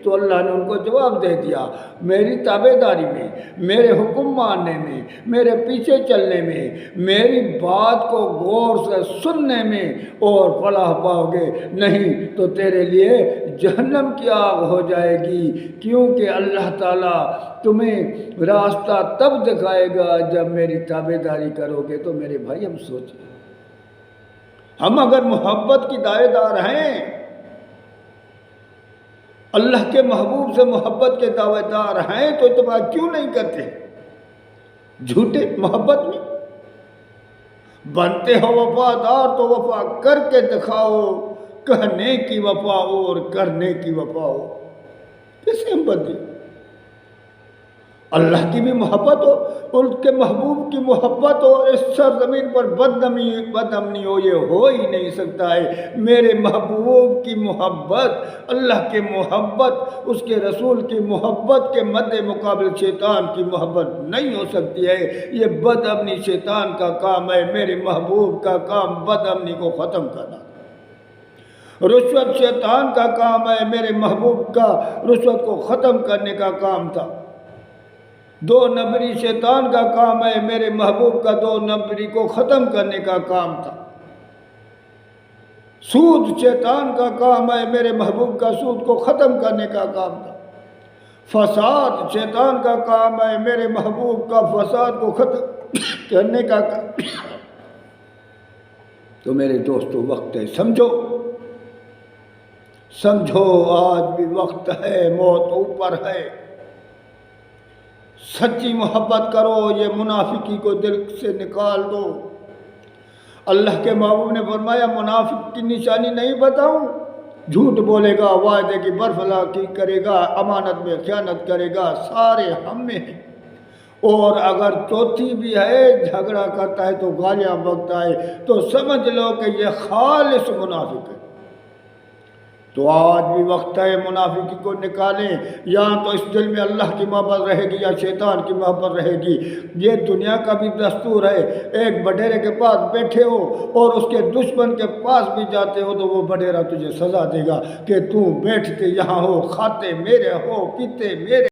تو اللہ نے ان کو جواب دے دیا، میری تابعداری میں، میرے حکم ماننے میں، میرے پیچھے چلنے میں، میری بات کو غور سے سننے میں اور فلاح پاؤ گے، نہیں تو تیرے لیے جہنم کی آگ ہو جائے گی، کیونکہ اللہ تعالیٰ تمہیں راستہ تب دکھائے گا جب میری تابعداری کرو گے۔ تو میرے بھائی ہم سوچیں، ہم اگر محبت کی دعوے دار ہیں، اللہ کے محبوب سے محبت کے دعوے دار ہیں، تو اتباع کیوں نہیں کرتے؟ جھوٹے محبت میں بنتے ہو وفادار تو وفا کر کے دکھاؤ، کہنے کی وفا اور کرنے کی وفا ہو۔ کیسے ہم بندے؟ اللہ کی بھی محبت ہو، ان کے محبوب کی محبت ہو، اس سرزمین پر بدامنی ہو، یہ ہو ہی نہیں سکتا ہے۔ میرے محبوب کی محبت، اللہ کی محبت، اس کے رسول کی محبت کے مد مقابل شیطان کی محبت نہیں ہو سکتی ہے۔ یہ بدامنی شیطان کا کام ہے، میرے محبوب کا کام بدامنی کو ختم کرنا۔ رشوت شیطان کا کام ہے، میرے محبوب کا رشوت کو ختم کرنے کا کام تھا۔ دو نمبری شیطان کا کام ہے، میرے محبوب کا دو نمبری کو ختم کرنے کا کام تھا۔ سود شیطان کا کام ہے، میرے محبوب کا سود کو ختم کرنے کا کام تھا۔ فساد شیطان کا کام ہے، میرے محبوب کا فساد کو ختم کرنے کا کام۔ تو میرے دوستو وقت ہے، سمجھو آج بھی وقت ہے، موت اوپر ہے۔ سچی محبت کرو، یہ منافقی کو دل سے نکال دو۔ اللہ کے محبوب نے فرمایا منافق کی نشانی نہیں بتاؤں؟ جھوٹ بولے گا، وعدے کی برخلاف کرے گا، امانت میں خیانت کرے گا، سارے ہم میں ہیں۔ اور اگر چوتھی بھی ہے، جھگڑا کرتا ہے تو گالیاں بکتا ہے، تو سمجھ لو کہ یہ خالص منافق ہے۔ تو آج بھی وقت ہے منافقی کو نکالیں، یا تو اس دل میں اللہ کی محبت رہے گی یا شیطان کی محبت رہے گی۔ یہ دنیا کا بھی دستور ہے، ایک بڈیرے کے پاس بیٹھے ہو اور اس کے دشمن کے پاس بھی جاتے ہو تو وہ بڈیرا تجھے سزا دے گا کہ تم بیٹھتے یہاں ہو، کھاتے میرے ہو، پیتے میرے